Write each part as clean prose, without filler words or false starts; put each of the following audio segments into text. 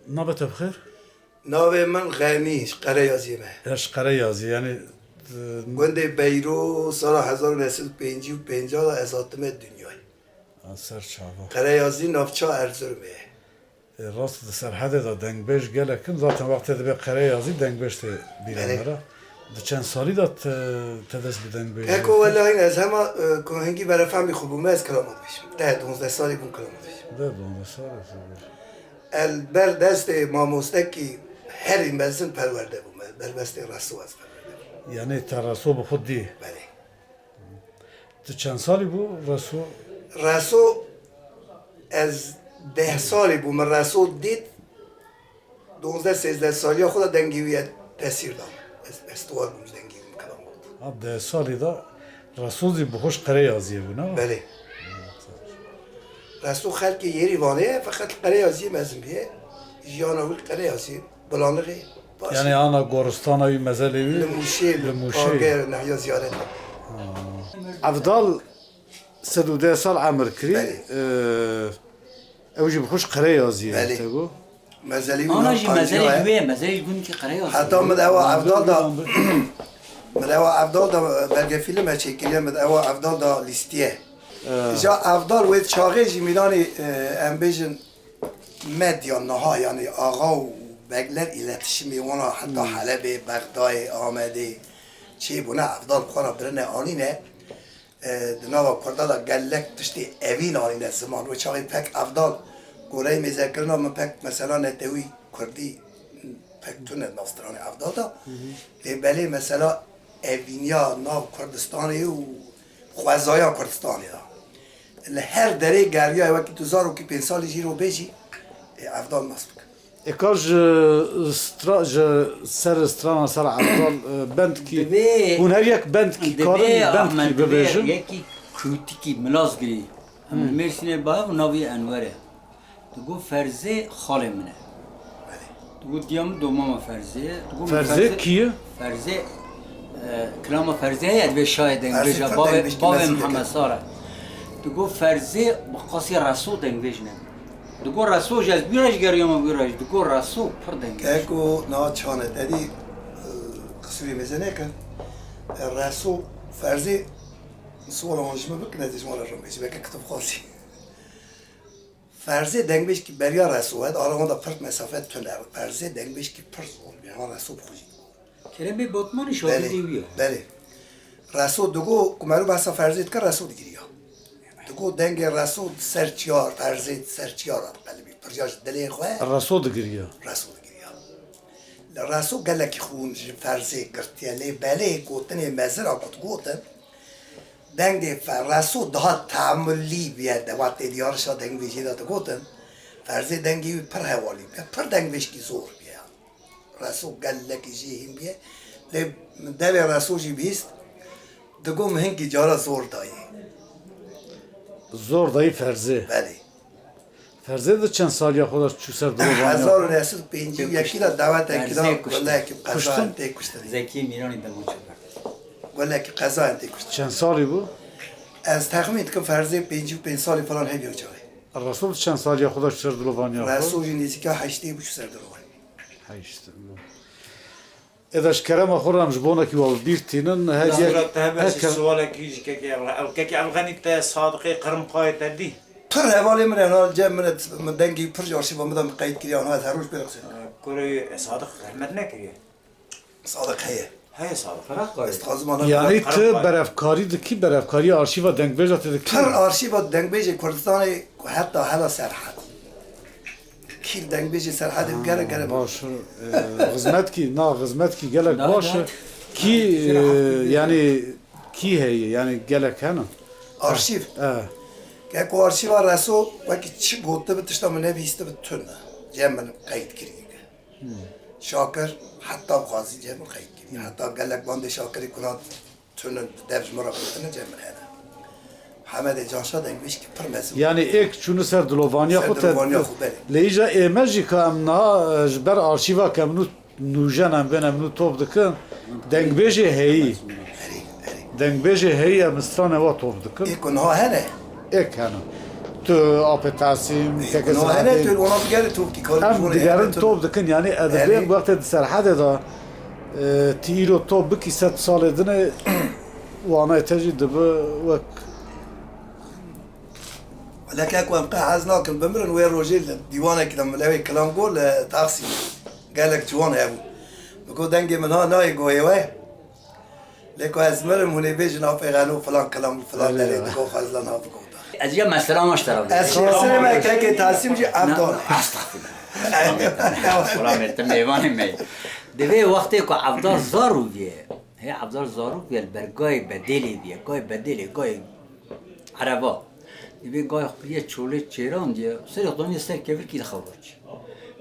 نابت بخیر؟ ناوی من غنیش قریازی مه اش قریازی یعنی گنده بیرو سال 1950 ازاتم دنیای سر چاوا قریازی نافچا ارزرمه راست سر حد دا دنگ بیش گله کن ذات وقت ده به قریازی دنگ بیش ته بیرانه ده چند سالی داد تدست به دنگ بیش اکو والله این از همه هنگی برای فهمی خوبومه از کلامات بشم 12 سالی بون کلامات بشم ده 12 سال البر دست ماموستکی هر این بزن پرورده بومه بر بست رسو از پرورده بومه یعنی ترسو به خود دی بله ده چند سالی بو رسو از 10 سالی بومه رسو دید 12-13 سالی خود دنگیویت تاثیر دام استوار بومش دنگیوی کلام بود ده سالی دا رسول دی بخوش قریازی بو نه؟ بله رسو خلق یری وانه فقط قریازی مزم بیه جیانا وی قریازی بلانقه یعنی آنا گورستانوی مزلیوی لموشی آگر نحیا زیارت افضل 13 سال عمر کری اوجی بخوش قریازی بله مزلیوی آنا جی مزلی گون که قریازی حتی مدعوا افضل دا مدعوا افضل دا برگه فیلم چکیلیه مدعوا افضل دا لیستیه جا افضل وید چاقه جی میدانی امبیجن مدیا نها یعنی آقا و بگلر ایلتشمی وانا حتی حلب بغدای آمده چی بونه افضل بخوانا برنه آنینه دناوا کرده دا گلک تشتی اوین آنینه زمان و چاقه پک افضل گوره میزکرنا من پک مثلا نتوی کردی پک تونه ناستران افضل دا بله مثلا اوینیا ناو کردستانی و خوزایا کردستانی دا هر دره گریای وقتی تو زارو که 5 سالی جیرو بیجی افضل مصبک اکاج سر استران سر افضل بند کی اون هر یک بند کی کارن بند کی ببیجن یکی کوتی کی ملاز گری همون مرسینه با و ناوی انوره تو گو فرزه خاله منه تو گو دیام دومام فرزه کیه؟ فرزه کلام فرزه هید به شاید انگلیجا باب محمد ساره تو گو فرزه بقاسی رسول دنگویجنه تو گو رسول جز بیرش گریام بیرش تو گو رسول پر دنگویج اگو نا چانه دادی قصوری میزنه کن رسول فرزه سوال آنجمه بکنه دیش مالا رو میشه بکن کتب خاصی فرزه دنگویج که بریا رسول هد آرمان دا پرد مسافت تونه فرزه دنگویج که پر زور بیان رسول بخوشی کرم باتمانی شاهد دیویا بله رسول دوگو کمرو بحثا فرزید که رسول گیریا دوگو دنگ رسول سرچیار فرزید سرچیار قلبی پرجاش دلی خواه رسول دگریه رسول گیریا رسول گلکی خون فرزید گرتیه لی بله گوتنی مزر آقات گوتن دنگ رسول daha تعملی بیاد وقتی دیارشا دنگ بیشی داده گوتن فرزید دنگی پر حوالی بیاد پر دنگ بیشکی زور بیاد رسول گلکی جیهیم بیاد لی دل رسول جی بیست دگم هنگی جارا زور دایی زور دایی فرزه بله فرزه ده چند سالی خودش چو سر دروبانی 1951 دا دعوت اکیدا گله که قضا انتی کشتری زکی میرانی دمو چه گله که قضا انتی کشتری چند سالی بو؟ از تخمین که فرزه 55 سالی فلان هیو جای رسول چند سالی خودش سر دروبانی رسول جی نیزی که 8 بوش سر دروبانی هشت اداش کرم خورم جبونه کی ول بیرتینن هدیه هذا السؤال كيجي كي افغاني تا صادقي قرم قايد دي پر حوالی من انا جمع من دنگی پر جارشی با مدام قید کردی آنها از هروش برقصد كوري صادق رحمت نكري صادق هیه هي صادق استخازمانا یعنی تو برافکاری دکی برافکاری آرشیو دنگ بیجات دکی پر آرشیو دنگ بیج کردستان حتی حالا سرحد کی دنگ بیج سرحد گره گره باش خدمت کی نه خدمت کی گلک باشه کی یعنی کی هی یعنی گلک هنه آرشیو که کو آرشیو رسو وقتی چی گفته به تشتا من نویسته به تونه جمع قید کردی شاکر حتی قاضی جمع قید کردی حتی گلک باند شاکری کنات تونه درج مرا بودن جمع هنه حمد جانشا دنگویش که پر مزم یعنی ایک چونو سر دلوانیا خود لیجا ایمجی که امنا جبر آرشیوا که منو نوجن ام بین منو توب دکن دنگ بیجی هی دنگ بیجی هی امستان و توب دکن ایک اونها هنه ایک هنه تو آب تاسیم که نه سرحدی تو اونا دیگر تو کی کار هم دیگران توب دکن یعنی ادبی وقت سرحد دا تیرو توب بکی 100 سال دنه وانا تجي دبه وك لك اكو ام قاعزنا كن بمرن وين روجيل ديوانك لما لاقي كلام قول تاكسي قال لك جوان يا ابو بقول دنجي من هنا ناي جوي لكو ازمر من بيجنا في غانو فلان كلام فلان لا بقول خزلنا بقول از یه مسئله مشترک السلام عليكم تاسيم جي عبدال سلام عليكم ایوان می دوی وقتی که عبدال زارو بیه هی عبدال زارو بیه برگای بدلی بیه گای بدلی گای عربا دوی گای خبریه چوله چیران دیه سری خدانی سر کفر کی دخواه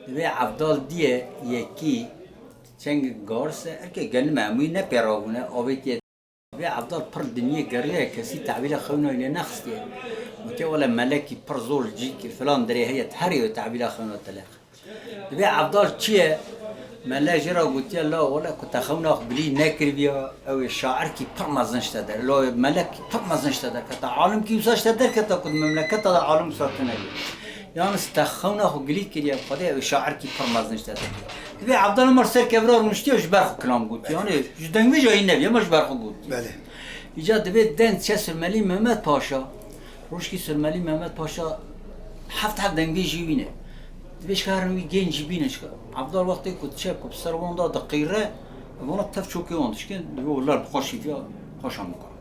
دوی عبدال دیه یکی چنگ گارسه ارکه گل معمولی نپیراونه آبی دوی عبدال پر دنیا گریه کسی تعبیل خونه اینه نخستیه متى ولا ملكي برزول جيك فلان دري هي تهري وتعبيلها خونه التلاخ دوي عبدال شيء ملا جرا قلت لا ولا كنت خونه بلي ناكر بيا او الشاعر كي برمزن اشتدر لو ملك برمزن اشتدر كتا عالم كي وسا اشتدر كتا كنت مملكه عالم ساتنا يعني استخونه قلي كريا خدي او الشاعر كي برمزن اشتدر دوي عبدال مرسل كبرار مشتيش برخ كلام قلت يعني جدن جاي النبي مش برخ قلت بله اجا دوي دنت شس الملي محمد باشا روشکی سلمالی محمد پاشا هفت دنگی جیبینه دیش کارمی گنجی بینه چکا عبدال وقتی که چه کب سروان دا دقیقه وانا تف چوکی واندش که دیگه ولر بخوشی بیا خوشم میکنم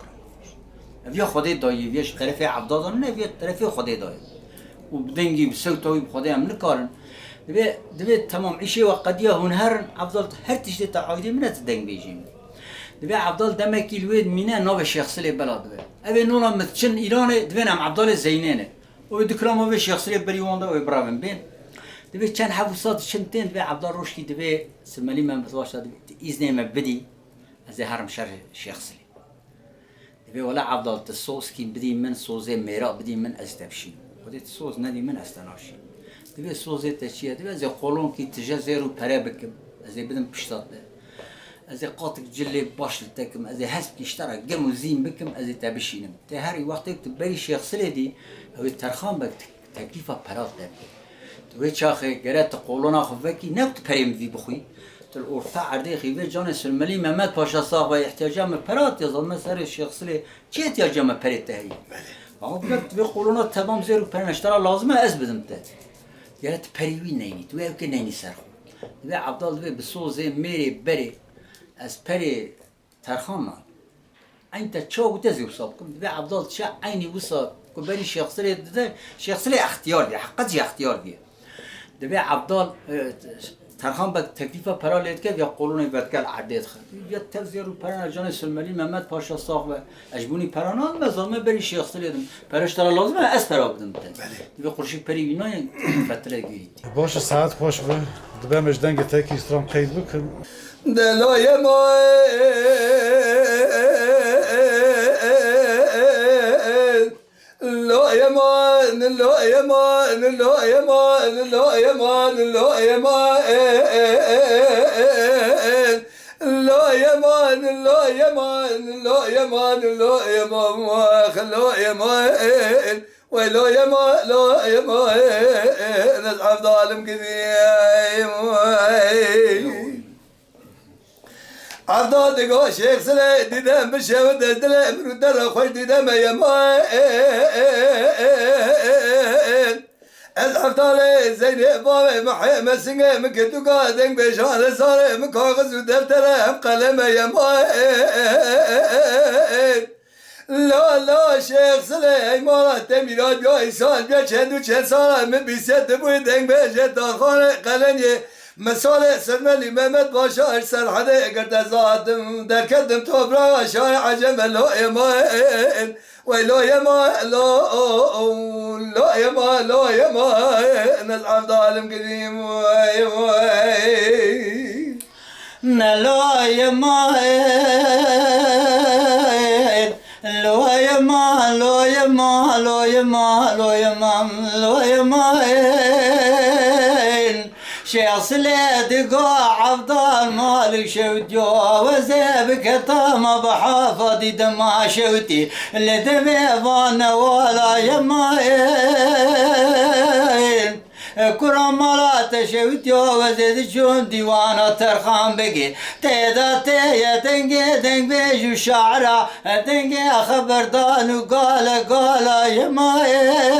بیا خدای دایی بیاش طرف عبدال نه بیا طرف خدای دایی و بدنگی بسوتوی بخدای هم نکارن دیگه تمام عیشه و قدیه هنر عبدال هر تشتی تعایدی منه دنگ بیجیم دوی عبدال دمکی الوید مینه نو شخصی بلاد دوی. اوی نولا متشن ایران دوی نم عبدال زینینه. و دکلام اوی شخصی بریوانده و برام بین. دوی چند حواسات شنتین دوی عبدال روشکی دوی سمالی من بتواشد ایزنی مبدی از هرم شر شخصی. دوی ولا عبدال تصوص کی بدی من صوزه میرا بدی من استبشی. خودی تصوص ندی من استناشی. دوی صوزه تشیه دوی از قولون کی تجزیه رو پره بکم از بدم پشتاد ده. از قاطق جلی باش لتکم از حسب اشتراک جم و زین بکم از تبشینم تا هر وقتی که بری شخص لیدی هوی ترخان بک تکلیفا پرات داد تو چاخه گرت قولونا خوفکی نبت پریم دی بخوی تل ارتفاع عرضی خیوه جان سلملی محمد پاشا صاحب احتیاجام پرات یا ظلم سر شخص لی چی احتیاجام پرت تهی آقا بگت به قولونا تمام زیرو پرنشترا لازمه از بدم تا گرت پریوی نینی تو که نینی سر خو عبدال بسوزه میری بری از پری ترخان این تا چه و تزی وصاب کم دوی عبدال چه عینی وصاب که بری شخصی ده شخصی اختیار دی حقیقت اختیار دی دوی عبدال ترخان با تکلیف پرا لید که یا قولون بدکل عدد خد یا تزیرو پران جان سلمانی محمد پاشا صاحب اجبونی پرانان مزامه بری شخصی لیدم پرش ترا لازمه از پرا بدم تن دوی قرشی پری وینای فتره گیرید باشه ساعت خوش به دوی مجدنگ تاکی استرام قید بکن دلای ما لایمان لایمان لایمان لایمان لایمان لایمان لایمان لایمان لایمان لایمان ولا يما لا يما نزعف ظالم قديم عبدال دقا شيخ سلا ديدام بشاود دلا من دلا خوش ديدام يما أزعف طالي زين بابي محي مسنجة مكتو قادم بشان صار مكاغز ودفتر قلم يما لا لا شيخ سليمان تميلاد يا إنسان بيا چند سال من بيسد بودن بيجت دارخانه قلني مثال سلماني محمد باشا سر حدا قرد زادم در كدم توبرا شاي عجم لا يمان ولا يمان لا يمان لا يمان نزعف ظالم قديم لا يمان لو يما لو يما لو يما لو يما لو يما شيخ شيخ سليد قاع عبدال مالك شوتي وزيبك تام بحافظي دما شوتي اللي دميضان ولا يماين كرم لا تشوتي وزيد شون ديوانا ترخان بقي تيدا تيا دنقي دنق بيجو شعرا دنقي خبردان وقال يماين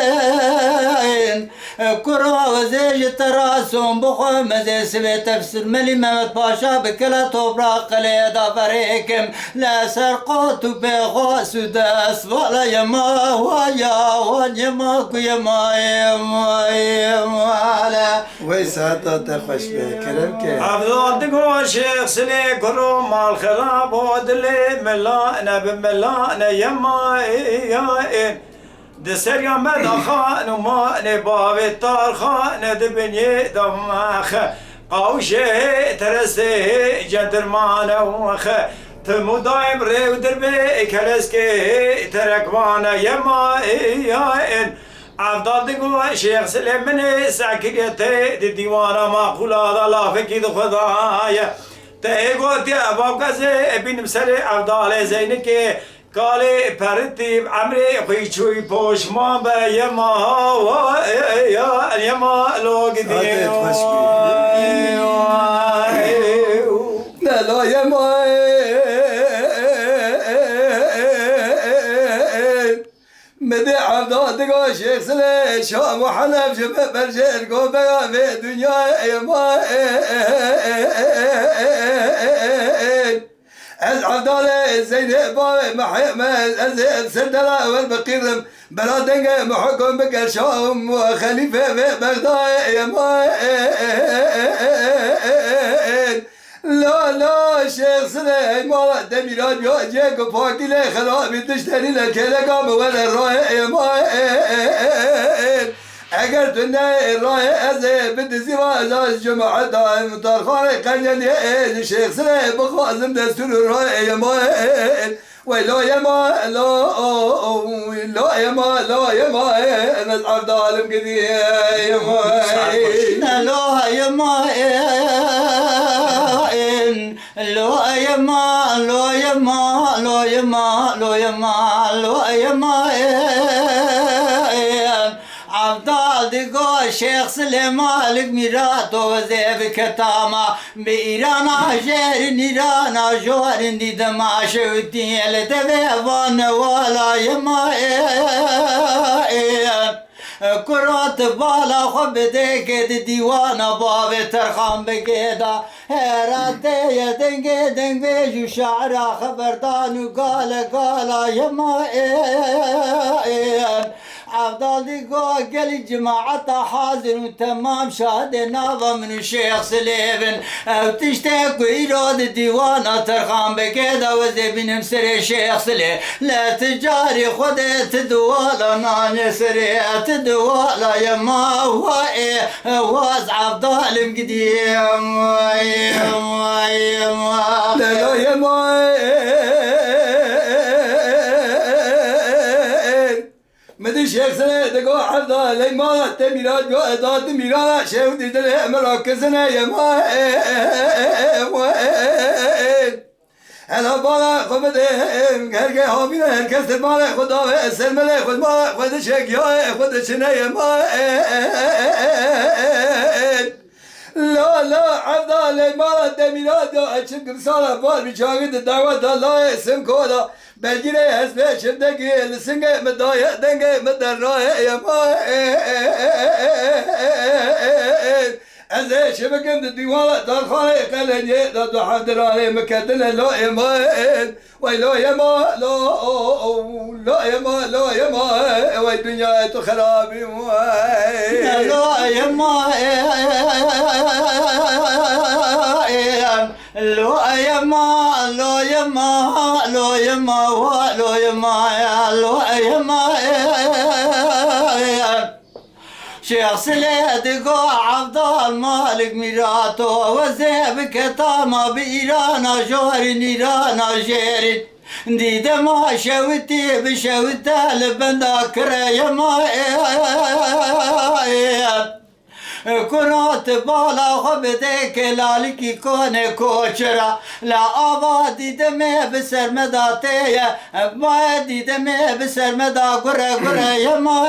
كرم وزيج تراسم بخو مزي سبي تفسر ملي ممت باشا بكلا توبراق ليدا فريكم لا سرقوت بيغو سداس ولا يما ويا يما يما ويساتا تخش بكرم كي عبدال دقو شيخ سلي كروم مال خراب ودلي ملانا بملانا يما إيائن دسر يا مدى خان وما نباب الطار خان دبني دماخ قوشه ترسه جدر مانا وخ تمدايم ريو دربي كرسكي تركوانا يما إيائن عبدال دقو شيخ سليم مني ساكريتي دي ديوانا معقولة هذا لا فكيد خدايا تيقو تي أباب كزي بين مسري عبدال زينكي قالي پرتیب عمری خویچوی پوشمان به یما یما لوگ دیو لا يما مدي عبدال دقو شيخ سلي شام وحلف شبه برجير قو بقى في دنيا يما از عبدال زين بابي محمد از سردلا والبقيرم بلا دنگه محكم بكر شام وخليفه في بغداد يما لا شيخ سليمان دميرات يوجيك وفاكي لي خرابي تشتري لك لقام ولا الرايح اگر تو نه راه از بدزی و از جماعت دائم ترخان قنجن شیخ سره بخوازم دستور راه یما ولا يما لا يما انا العبد عالم كذي يما لا يما عبدال دقو شيخ سليمان لك ميراتو وزيب كتاما بإيران عجير نيران جوار دي دما شوتي لتبيضان ولا يما كرات بالا خبدك دي ديوانا باب ترخان بقيدا هراتي يا دنگ بيجو شعرا خبردان وقال يما عبدال دقو قال جماعة حاضر وتمام شاهد نظم من الشيخ سليفن او تشتاق ويراد ديوانا ترخان بكيدا وزي بن مسري الشيخ سليف لا تجاري خدت دوالا ناني سري تدوالا يما هو واز عبدال مقديم لا يما مدي شيخ سنة دقو حفظة ليما تميرات جو ادات ميرانا شيخ دي دلي مراكزنا يما انا بالا خبدهم هرگه هابينا هركست بالا خدا سلم لي خد ما خد شيخ يا خد شنا يما لا عبدا ليما تميرات جو اشك رسالة بار بشاهد الدعوة الله اسم كودا بلجيني هسبي شدقي لسنقي مدايا دنقي مدرايا يما أزي شبكم الديوانة دارخاني قلن يقدر حمد عليه مكتل لا يما ويلا يما لا يما والدنيا تخرابي لا يما شيخ سليد قو عبدال مالك ميراتو وزيب كتاما بإيرانا جوهر نيرانا جيرين دي دما شوتي بشوتا لبندا كريما كرات بالا خبده كلالكي كون كوچرا لا آبادي دمي بسر مداتي ما دي دمي بسر مدا قرى قرى يما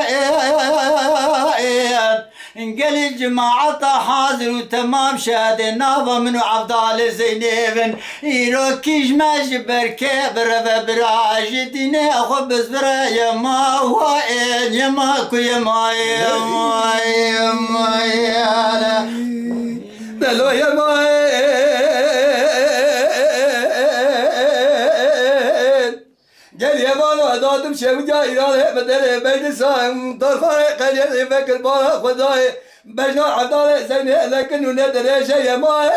انقل الجماعة حاضر وتمام شهد النابة منو عبدال زينيبن إيرو كيج ماجبر كبر براج ديني خبز برا يما وين يما كو يما يما يما يما دلو يما قال يا بالا دادم شوجا إيران بدل بين سام طرفان قليل فكر بالا خداي بجنا عبدال زيني لكن ندري شيء ما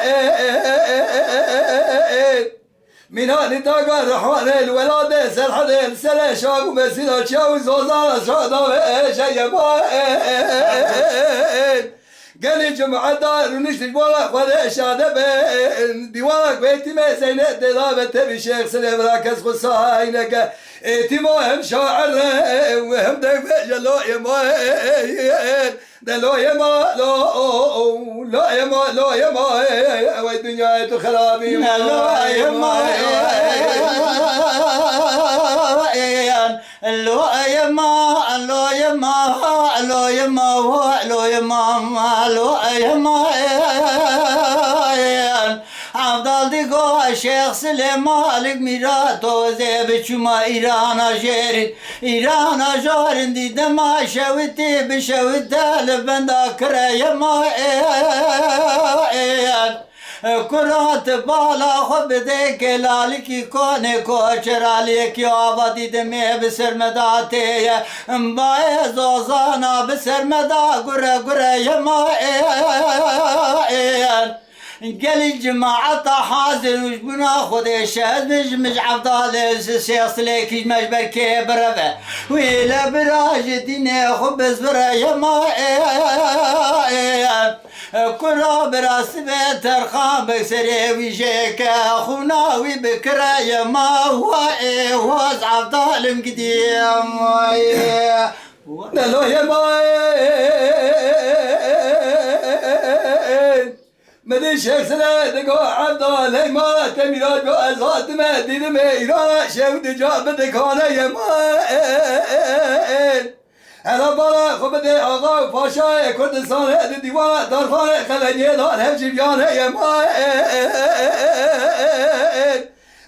من هذه طاقة رحمن الولادة سرحد السلة شاق مسيرة شاو زوزان شادا شيء ما قال جمعة دار ونشتج ولا خذ شادة بين ديوانك بيتي ما زينة دلابة تبي شيخ سليم راكز خصاينك اتما هم شاعر وهم دفع جلو يما دلو يما لا يما لا يما والدنيا تخرابي لا يما لو يما لو يما لو يما لو يما لو يما عبدال دیگو شیخ سلیم مالک میرا توزه بچما ایران جارن دیدم شویتی بشویت دل بندا کرای ما کرات بالا خود بده که لالیکی کنه کوچرالی که آبادی دمه بسر مداته بای زوزانا بسر مدا گره گره یما قال الجماعة حاضر وش بنا خذ شهد مش عبدال سياس ليك مش بركي برفة ويلا براج ديني خبز برا يما كرا براس بيتر خام بكسري ويجيك اخونا وبكرا يما هو عبدال مقديم دلو يما مدي شيخ سلادقو عبدال ما تميلاد بأزات ما ديد ميرانا شود جاب دكانا يمان انا بالا خبدي آغا وفاشا كردستان هدي ديوانا دارخان خلني دان هم جبيانا يمان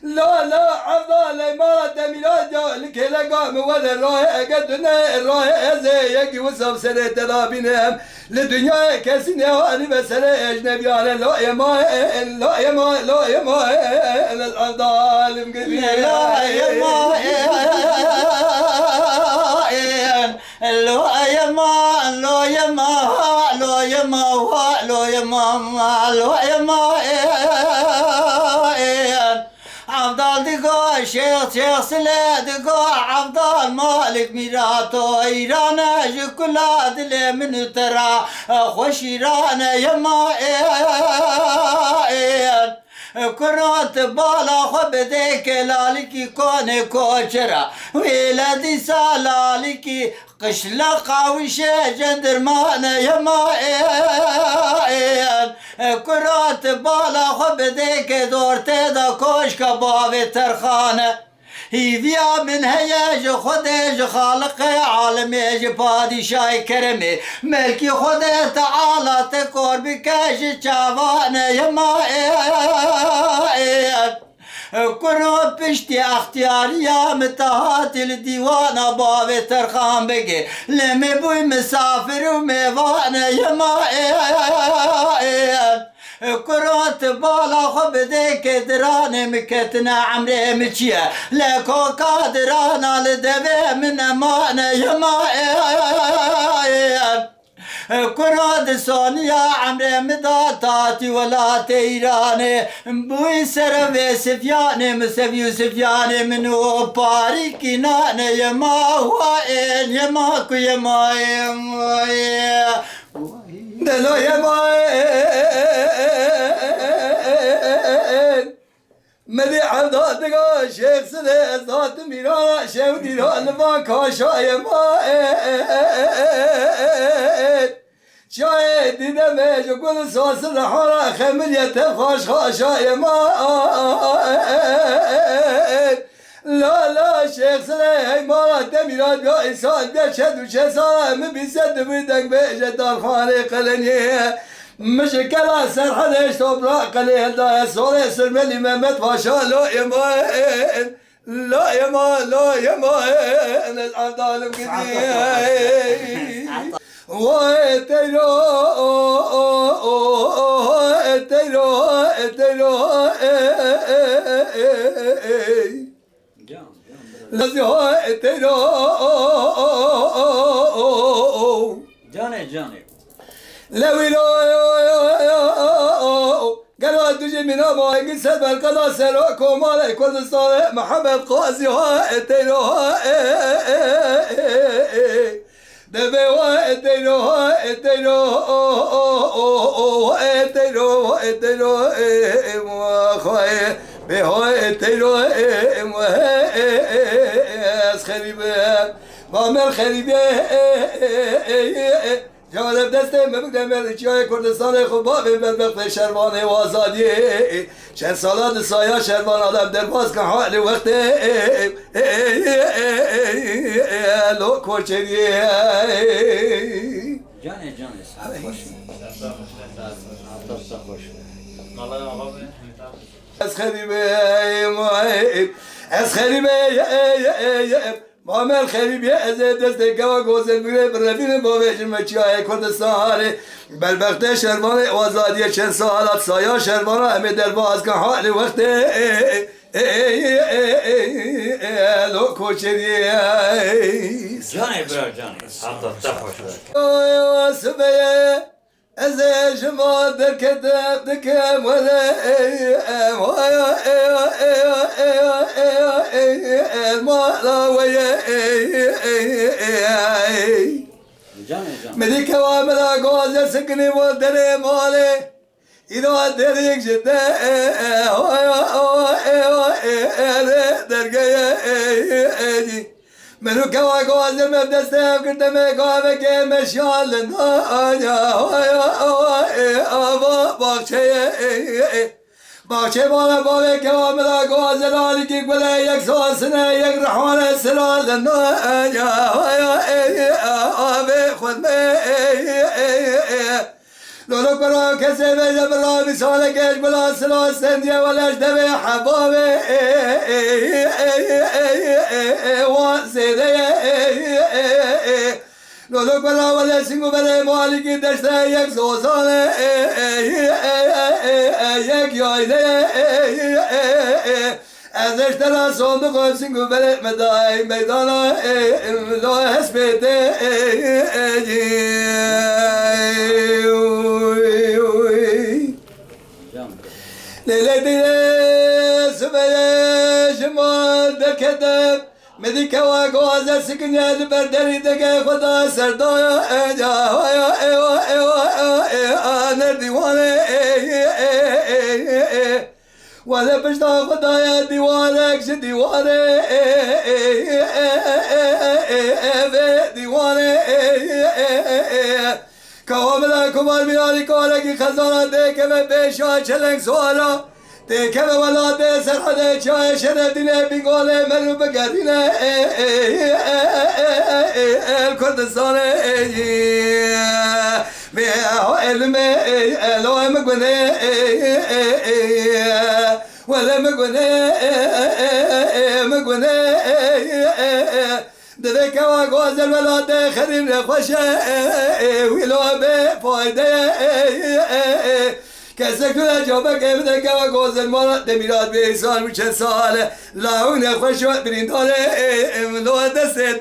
لا عبدال ما تميلاد لكي لقا مود الراي قدنا الراي ازي يكي وصف سنة تلابينهم لدنيا كسنة واني بسنة اجنبيانا لا يما العبدال مقلي لا يما عبدال دیگو شیخ سله دیگو عبدال مالک میراتو ایران جکلا دل منو ترا خوش ایران یما کرات بالا خو بده که لالیکی کنه کوچرا ویلدی سالالیکی قشلقا وشه جندرمان یما کرات بالا خو بده که دورته دا کوشک باوی ترخانه هیویا من هیج خودش خالق عالمیج پادشای کرمی ملکی خود تعالی تکور بکش چاوان یما کنو پشتی اختیاریا متاحت الدیوان باوی ترخان بگی لمی بوی مسافر و میوان یما کرات بالا خو بده که درانه مکتنا عمره مچیه لکو کادرانا لدوه من امانه یما کراد سونیا عمره مداتاتی ولات ایرانه بوی سر و سفیانه مسوی سفیانه منو پاری کنانه یما وائل یما کو یما دلو یما مدي عبدال دقا شيخ سلي ذات ميرانا شودي لفا كاشا يما شاید دیدم جو گل ساس رحانا خمیلیت خوش خوشای ما لا شیخ سلی مارا دمیراد بیا ایسان بیا چه دو چه سالا مبیسد بودنگ بیجه دار خانه قلنیه مشکل سرحنش طبرا قلیل دا سوله سرملی محمد پاشا لا یمان لا يمان لا يمان العدالة قديم واتيرو اتيرو اتيرو لازم اتيرو جاني لويلو قالوا تجي من ابو قصه بالقضاء سلوكم على كردستان محمد قاضي ها اتيروها دبوا اتيروها اتيرو مخاي بها اتيرو خريبه مامل خريبه جالب دسته مبکدم مرچای کردستان خوبا به بدبخت شروان و آزادی چند سالات سایه شروان آدم در باز که حال وقت لو کوچری جاني از خریبه مامل خریبی از دست گوا گوزن میره برفین با وجه مچیای کردستان بلبخت شروان آزادی چند سالات سایه شروان همه در باز که حال وقت لو کوچری جاني حتى تفوش سبیه از شما در کتاب دکم ولی مدی کواملا گوزه سکنی و در ماله اینا دریک جده درگه منو کوا گوزه مبدسته کردم گاوه که مشیال آوا باچه بالا باوه کوا ملا گوزه لالی که گله یک ساسنه یک رحوانه سلال آوه خود لولو برا کسی بیجه برا مثال کش بلا سلا سندیه ولش دبه حبابه واسده لولو برا ولی سنگو بله مالکی دشته یک سوزانه یک یایده ازش ترا صندوق سنگو بله مدای میدانا لا حسبته لیلی دیره سبیه شمال دکتب مدی کوا گوازه سکنیه لبردری دگه خدا سردایا آنر دیوانه ولی پشتا خدای دیوانه کش دیوانه دیوانه کاملا کمال میاری کارگی خزانه ده که به بیشا چلنگ سوالا ده که به ولاده سرحده چای شردینه بینگاله منو بگردینه کردستانه بیه علمه الوه مگونه ولی مگونه ده کوا گوزل ولاده خریم نخوشه ویلو به فایده کسی کنه جابه که بده کوا گوزل مالا دمیراد به ایسان و چند ساله لاون نخوش و برینداله املو دسته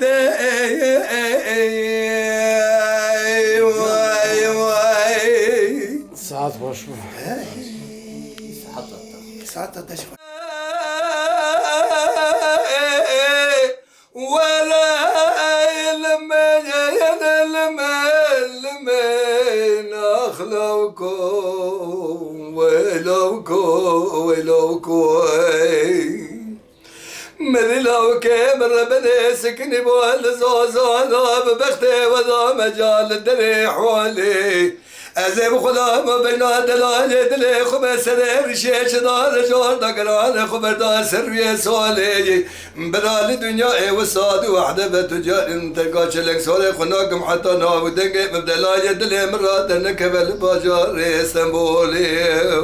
ساعت باش بو ساعت تشوى ولا لمن أخلوكم ولوكم مذلا وكامر ربنا سكني بالزوزانا ببختي وذا مجال الدري حوالي أزيب خلا بين دلال دلي خمس سرير شيش دار جور دقران خبر دار سروي سولي بدال الدنيا وصاد وحدة بتجار تلقى شلك سولي خناقم حتى ناو دقي بدلال دلي مرات نكبل باجار اسطنبولي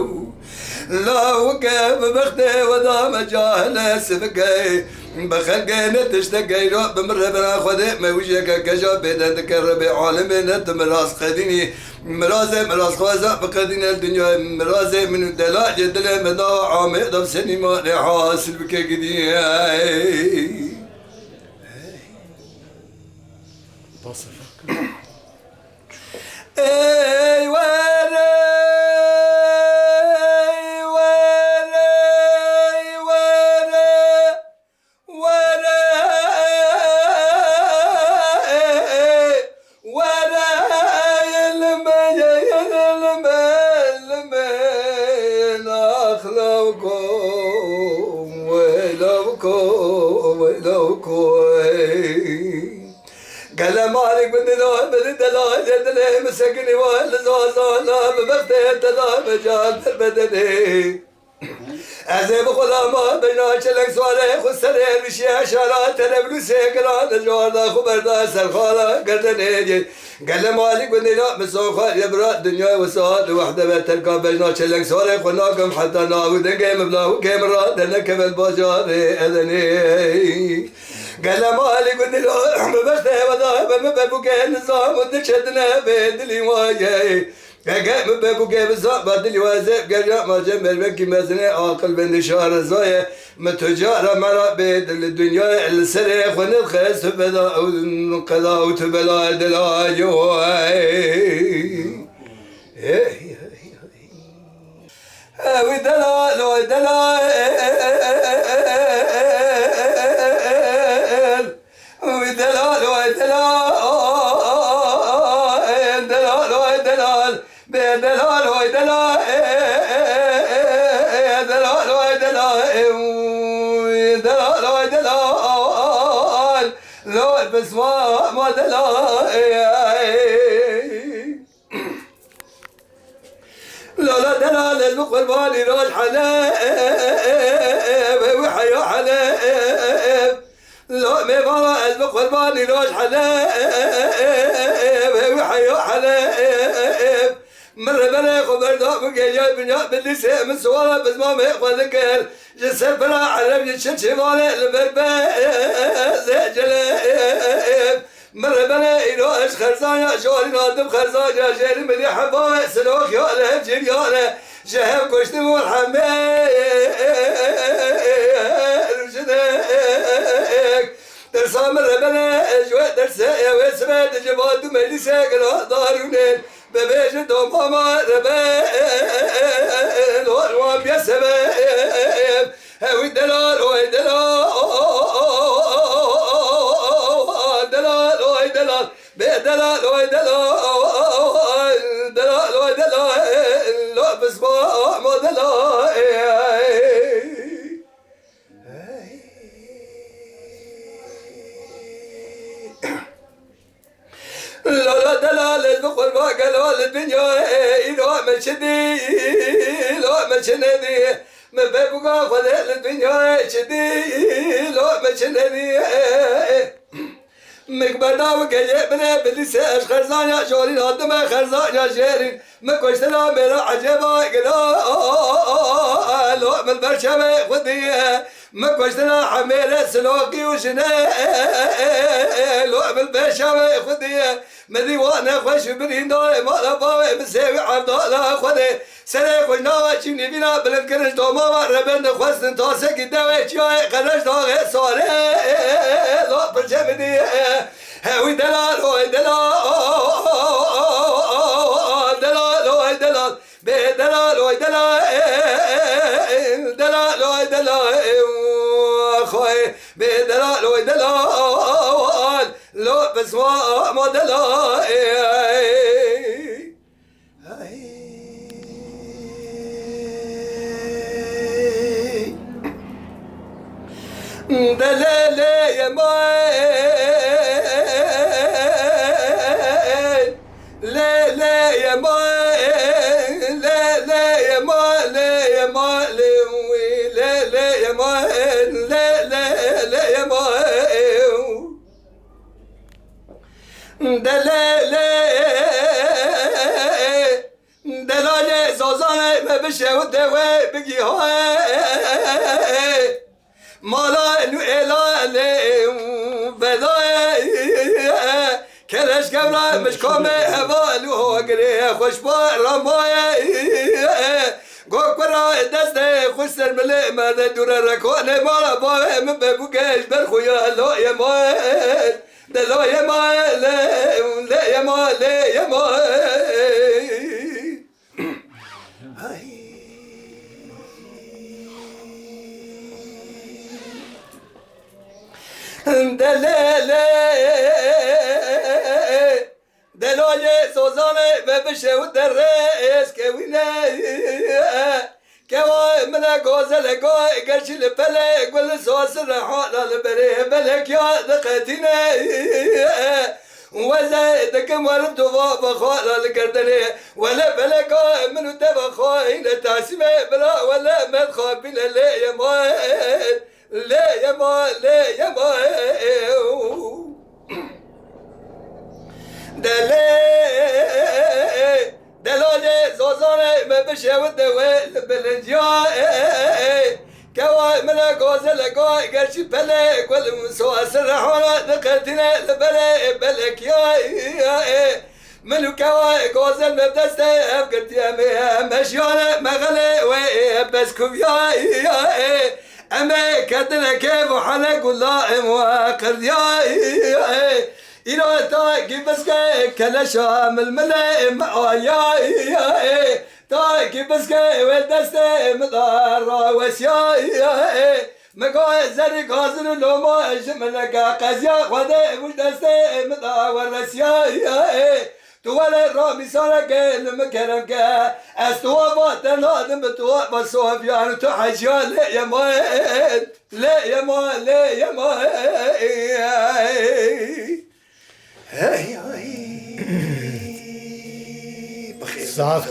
لا وكيف بختي وذا مجال سفكي بخلقينا تشتكي رو بمر بنا خذي ما وجهك كجاب بيدن تكرب عالمنا تمراس خديني مراس خوازا بقدينا الدنيا مرازي من دلاء جدل مدا عامي ضب سينما حاصل بك قدي اي ويلي قال مالك بدلال بدلال جدلي مسكني والزوزانا ببختي تلا مجال البدني أزيب خلاما بينا شلك سوالي خسرين بشيا شارات نبلو سيكران جوانا خبردا سرخالا قردني قال مالك بدلال مسوخا يبرا الدنيا وساد وحدة بتلقى بينا شلك سوالي خناكم حتى ناو دنقي مبلاو كامرا دنك بالباجاري أذني قال مالك بدلال ببختي وذا ببكي النظام ودشدنا بيدلي واجي قام بابو جاب الزعبة دلي وازب قريا ما جمل بكي مزني عاقل بن شهر الزايا متجارة مرا بيد الدنيا السريخ ونرخص بلا قضاء وتبلا دلاجو ودلال ودلال ودلال ودلال بدلال ويدلال دلال ويدلال دلال ويدلال لو بس ما دلال لا دلال المقرباني روج حلاب وحيا حلاب لا مفرا المقرباني روج حلاب وحيا حلاب مرة بلا خبر دا بقى بنيا باللسه من سوالة بس ما ميقوى ذكر جسر بلا عرب يتشد شمالة لبربا زجلاب مرة بلا إلو إش خرزانيا شوالي نادم خرزانيا جيري مدي حباوة سلوك ياله جيرياله جهب كشتي مرحمة رشدك درسا مرة بلا جوات درسا يا وسمات جبات مجلسة قلوا دارونين ببيج دوما ربال والوام يسبب هوي دلال وي دلال دلال وي دلال بدلال وي دلال دلال وي دلال لا بس ما دلال لا دلال البقر ما قالوا الدنيا إلو مشدي إلو مشندي ما بيبقى فضل الدنيا شدي إلو مشندي مقبرنا وقيبنا باللساش خرزانيا شورين هدما خرزانيا شيرين ما كشتنا ميرا عجبا قلا لو من برشا خديه ما كشتنا حميلة سلوكي وشنا لو من برشا خديه مدي وانا خوش برين داي ما لباوي مساوي عبدالله خدي سنة خوشنا وشيني بينا بلد كرش دوما ربنا خوستن تاسك الدواء شاي قرش داغي صالي لو برشا بدي هوي دلال هوي دلال دلال هوي دلال بدلال هوي دلال دلال هوي دلال خوي بدلال هوي دلال لو بس ما دلال دلالي يا ماي لا لا يا ماي لا لا يا ماي لا يا ماي لا لا يا ماي لا لا لا يا ماي دلالي دلالي زوزاني ما بشه ودوي بقي هواي مالا انو الالي بداي كلش قبلا مش كومي هبالو هو قري خوش بار رماي قو قرا دسته خوش سر ملي ماذا دور ركوني مالا باوي من ببوكيش برخويا لو يا ماي دلو يا ماي لا يا ماي لا يا ماي دلالي سوزاني ببشه ودرس كوينه كوا منا غوزل غوي قرش البلك والسوس الرحال البري بلك يا دقتنا وزيدك مرد بابا خال القردني ولا بلك من دبا خاين تاسمه بلا ولا ما تخابين لا يا ما لا يا ما لا يا ما دلالي زوزاني ما بشه ودوي بالجاي كوا ملا غوزل غوي قرشي بلك والمسواس الرحولة دقتنا لبلي بلك يا منو كوا غوزل مبدسته افقد يا مشيانة مغلي وبس كوبيا اما كدنا كيف وحلق والله مواقر يا إلى تاكي بس كلا شامل ملائم يا تاكي بس ودسته مدار وسيا مقاي زرق حاضر لو ما جملك قزيا خدا ودسته مدار ورسيا توالي رامي سارك المكرم كا استوابات نادم تواب صوفيان تحجيان لا يا ماي لا يا ماي لا يا ماي هاي بخير ساعات